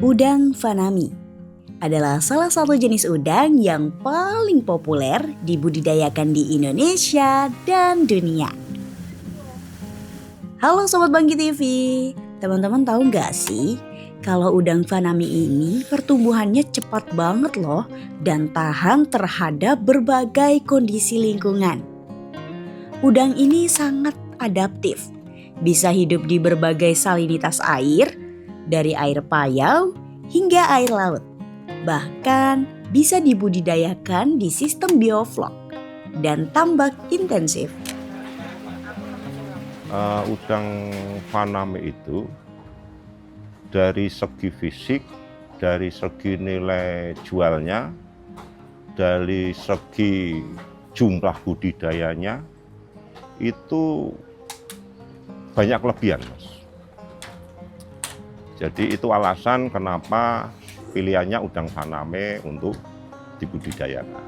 Udang fanami adalah salah satu jenis udang yang paling populer dibudidayakan di Indonesia dan dunia. Halo Sobat Bangki TV, teman-teman tahu nggak sih kalau udang fanami ini pertumbuhannya cepat banget loh dan tahan terhadap berbagai kondisi lingkungan. Udang ini sangat adaptif, bisa hidup di berbagai salinitas air, dari air payau hingga air laut. Bahkan bisa dibudidayakan di sistem bioflok dan tambak intensif. Udang fanami itu dari segi fisik, dari segi nilai jualnya, dari segi jumlah budidayanya itu banyak kelebihan, Mas. Jadi itu alasan kenapa pilihannya udang faname untuk dibudidayakan.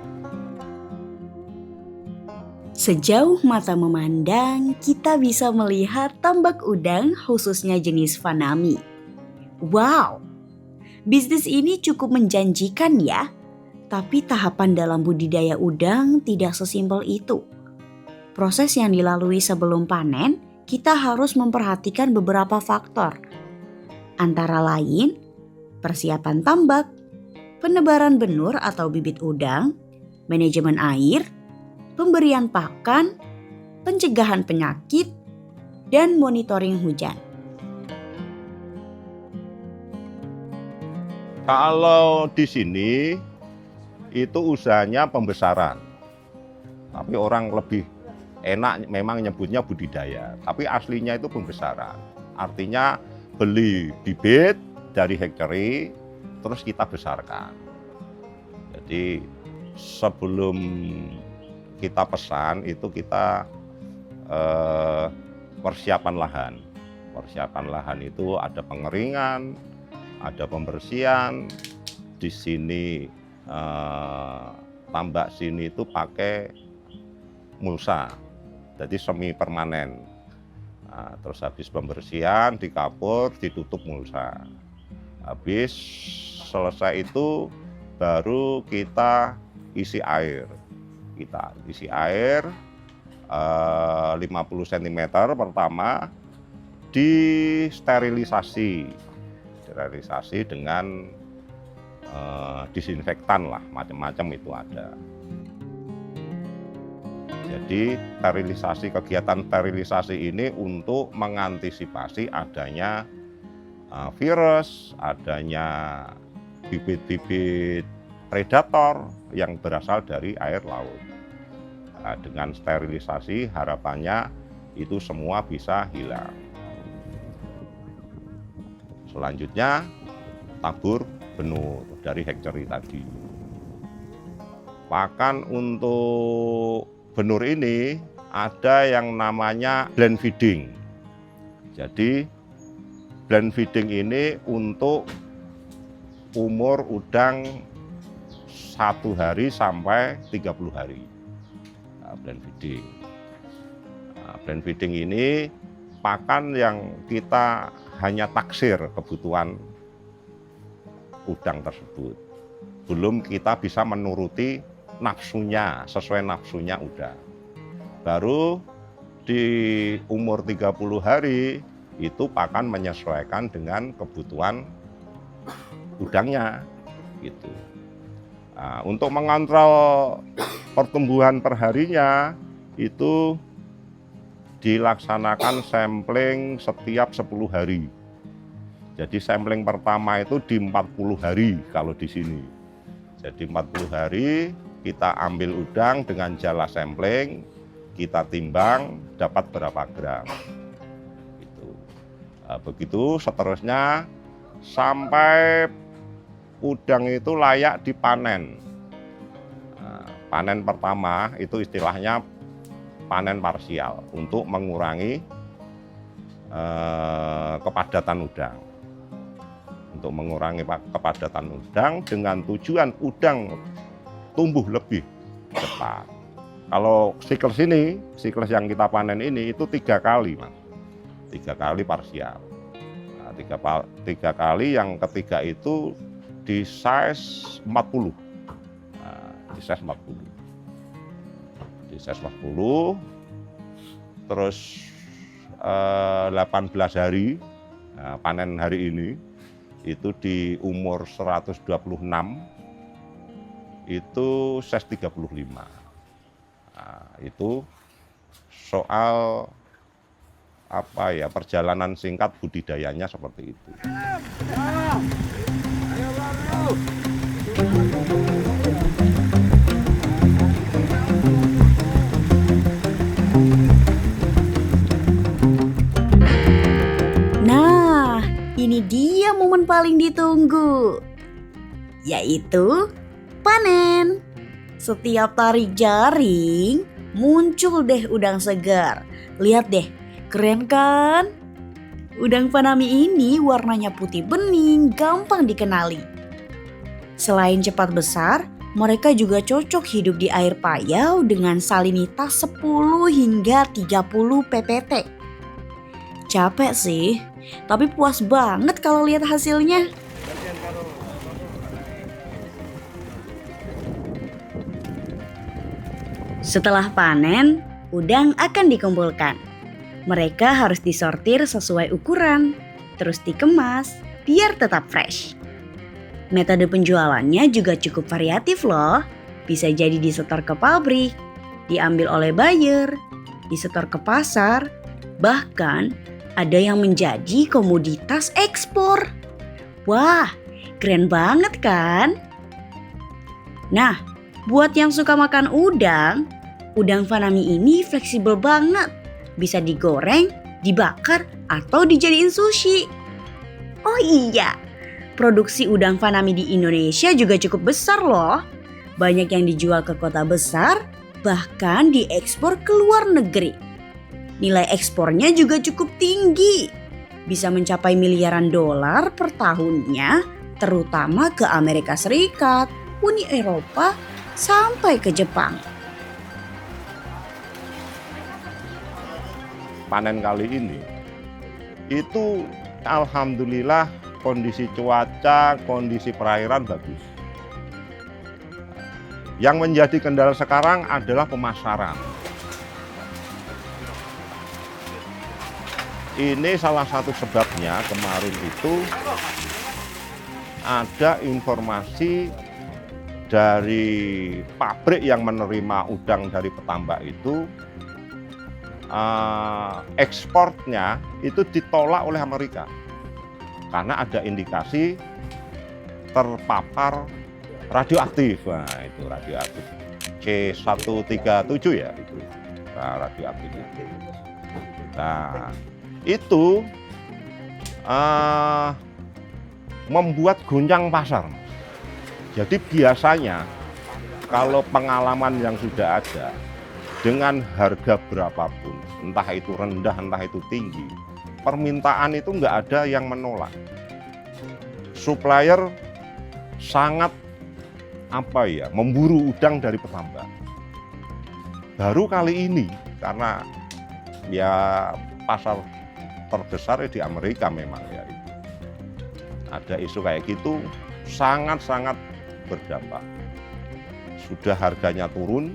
Sejauh mata memandang, kita bisa melihat tambak udang khususnya jenis fanami. Wow, bisnis ini cukup menjanjikan ya. Tapi tahapan dalam budidaya udang tidak sesimpel itu. Proses yang dilalui sebelum panen, kita harus memperhatikan beberapa faktor. Antara lain, persiapan tambak, penebaran benur atau bibit udang, manajemen air, pemberian pakan, pencegahan penyakit, dan monitoring hujan. Kalau di sini itu usahanya pembesaran, tapi orang lebih enak memang nyebutnya budidaya, tapi aslinya itu pembesaran. Artinya beli bibit dari hatchery, terus kita besarkan. Jadi sebelum kita pesan itu kita persiapan lahan. Persiapan lahan itu ada pengeringan, ada pembersihan. Di sini tambak sini itu pakai mulsa, jadi semi permanen. Nah, terus habis pembersihan dikapur, ditutup mulsa. Habis selesai itu baru kita isi air. Kita isi air 50 cm pertama, disterilisasi dengan disinfektan lah, macam-macam itu ada. Jadi kegiatan sterilisasi ini untuk mengantisipasi adanya virus, adanya bibit-bibit predator yang berasal dari air laut. Nah, dengan sterilisasi harapannya itu semua bisa hilang. Selanjutnya tabur benur dari hatchery tadi. Pakan untuk benur ini ada yang namanya blend feeding. Jadi blend feeding ini untuk umur udang 1 hari sampai 30 hari. Blend feeding. Blend feeding ini pakan yang kita hanya taksir kebutuhan udang tersebut. Belum kita bisa menuruti nafsunya, sesuai nafsunya udang. Baru di umur 30 hari itu pakan menyesuaikan dengan kebutuhan udangnya gitu. Nah, untuk mengontrol pertumbuhan perharinya itu dilaksanakan sampling setiap 10 hari. Jadi sampling pertama itu di 40 hari kalau di sini. Jadi 40 hari kita ambil udang dengan jala sampling, kita timbang dapat berapa gram. Gitu. Nah, begitu seterusnya sampai udang itu layak dipanen. Nah, panen pertama itu istilahnya panen parsial untuk mengurangi kepadatan udang. Untuk mengurangi kepadatan udang dengan tujuan udang tumbuh lebih cepat. Kalau siklus ini, siklus yang kita panen ini itu 3 kali, Mas. 3 kali parsial. Nah, tiga kali, yang ketiga itu di size 40. Nah, di size 40. Di size 40, terus 18 hari, nah, panen hari ini, itu di umur 126, itu size 35. Nah, itu soal apa ya, perjalanan singkat budidayanya seperti itu. Nah, ini dia momen paling ditunggu, yaitu panen. Setiap tarik jaring, muncul deh udang segar. Lihat deh, keren kan? Udang Fanami ini warnanya putih bening, gampang dikenali. Selain cepat besar, mereka juga cocok hidup di air payau dengan salinitas 10 hingga 30 ppt. Capek sih, tapi puas banget kalau lihat hasilnya. Setelah panen, udang akan dikumpulkan. Mereka harus disortir sesuai ukuran, terus dikemas biar tetap fresh. Metode penjualannya juga cukup variatif loh. Bisa jadi disetor ke pabrik, diambil oleh buyer, disetor ke pasar, bahkan ada yang menjadi komoditas ekspor. Wah, keren banget kan? Nah, buat yang suka makan udang Fanami ini fleksibel banget. Bisa digoreng, dibakar, atau dijadiin sushi. Oh iya, produksi udang Fanami di Indonesia juga cukup besar loh. Banyak yang dijual ke kota besar, bahkan diekspor ke luar negeri. Nilai ekspornya juga cukup tinggi. Bisa mencapai miliaran dolar per tahunnya, terutama ke Amerika Serikat, Uni Eropa, sampai ke Jepang. Panen kali ini itu alhamdulillah kondisi cuaca, kondisi perairan bagus. Yang menjadi kendala sekarang adalah pemasaran. Ini salah satu sebabnya kemarin itu ada informasi dari pabrik yang menerima udang dari petambak itu, ekspornya itu ditolak oleh Amerika karena ada indikasi terpapar radioaktif. Nah, itu radioaktif C137 ya, itu radioaktif itu. Nah, itu membuat goncang pasar. Jadi biasanya kalau pengalaman yang sudah ada, dengan harga berapapun, entah itu rendah, entah itu tinggi, permintaan itu nggak ada yang menolak. Supplier sangat memburu udang dari petambak. Baru kali ini, karena ya pasar terbesar di Amerika memang ya itu. Ada isu kayak gitu, sangat-sangat berdampak. Sudah harganya turun,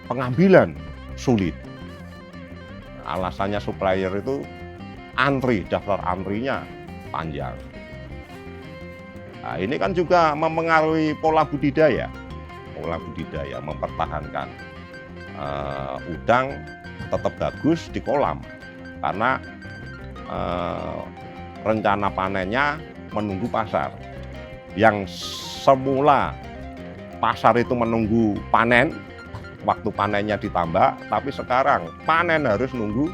pengambilan sulit. Alasannya supplier itu antri, daftar antrinya panjang. Nah, ini kan juga mempengaruhi pola budidaya. Pola budidaya mempertahankan udang tetap bagus di kolam. Karena rencana panennya menunggu pasar. Yang semula pasar itu menunggu panen, waktu panennya ditambah, tapi sekarang panen harus nunggu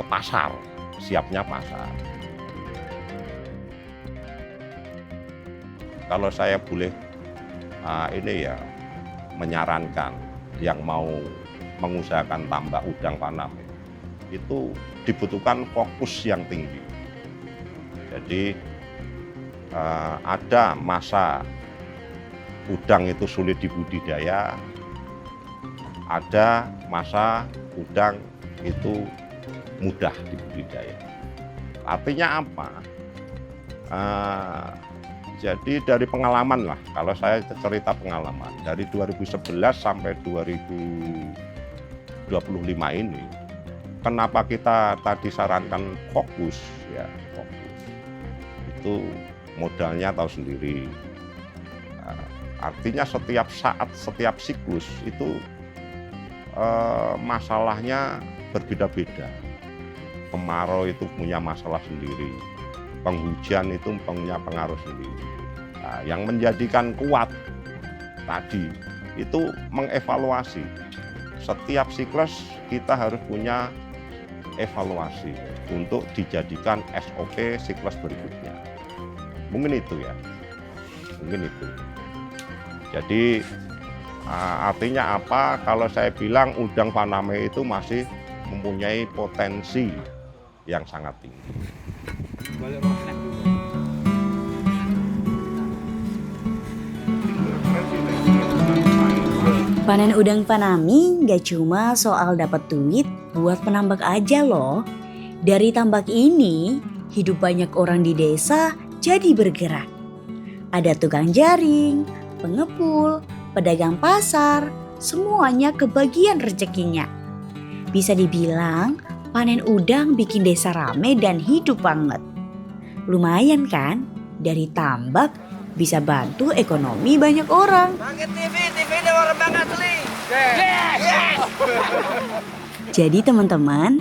pasar, siapnya pasar. Kalau saya boleh menyarankan yang mau mengusahakan tambak udang Fanami, itu dibutuhkan fokus yang tinggi. Jadi ada masa udang itu sulit dibudidaya, ada masa udang itu mudah dibudidaya. Artinya apa? Jadi dari pengalaman lah, kalau saya cerita pengalaman dari 2011 sampai 2025 ini, kenapa kita tadi sarankan fokus ya, fokus itu modalnya tahu sendiri. Artinya setiap saat, setiap siklus itu masalahnya berbeda-beda. Kemarau itu punya masalah sendiri, penghujan itu punya pengaruh sendiri. Nah, yang menjadikan kuat tadi itu mengevaluasi. Setiap siklus kita harus punya evaluasi untuk dijadikan SOP siklus berikutnya. Mungkin itu ya, mungkin itu. Jadi artinya apa? Kalau saya bilang udang faname itu masih mempunyai potensi yang sangat tinggi. Panen udang faname gak cuma soal dapat duit buat penambak aja loh. Dari tambak ini, hidup banyak orang di desa jadi bergerak. Ada tukang jaring, pengepul, pedagang pasar, semuanya kebagian rezekinya. Bisa dibilang panen udang bikin desa rame dan hidup banget. Lumayan kan? Dari tambak bisa bantu ekonomi banyak orang. TV ini orang banget asli. Jadi teman-teman,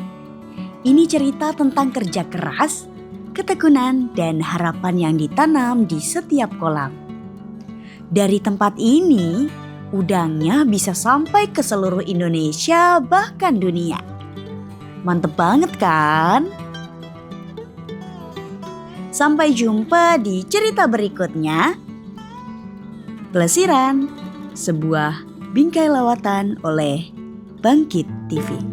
ini cerita tentang kerja keras, ketekunan, dan harapan yang ditanam di setiap kolam. Dari tempat ini, udangnya bisa sampai ke seluruh Indonesia bahkan dunia. Mantep banget kan? Sampai jumpa di cerita berikutnya. Pelesiran, sebuah bingkai lawatan oleh Bangkit TV.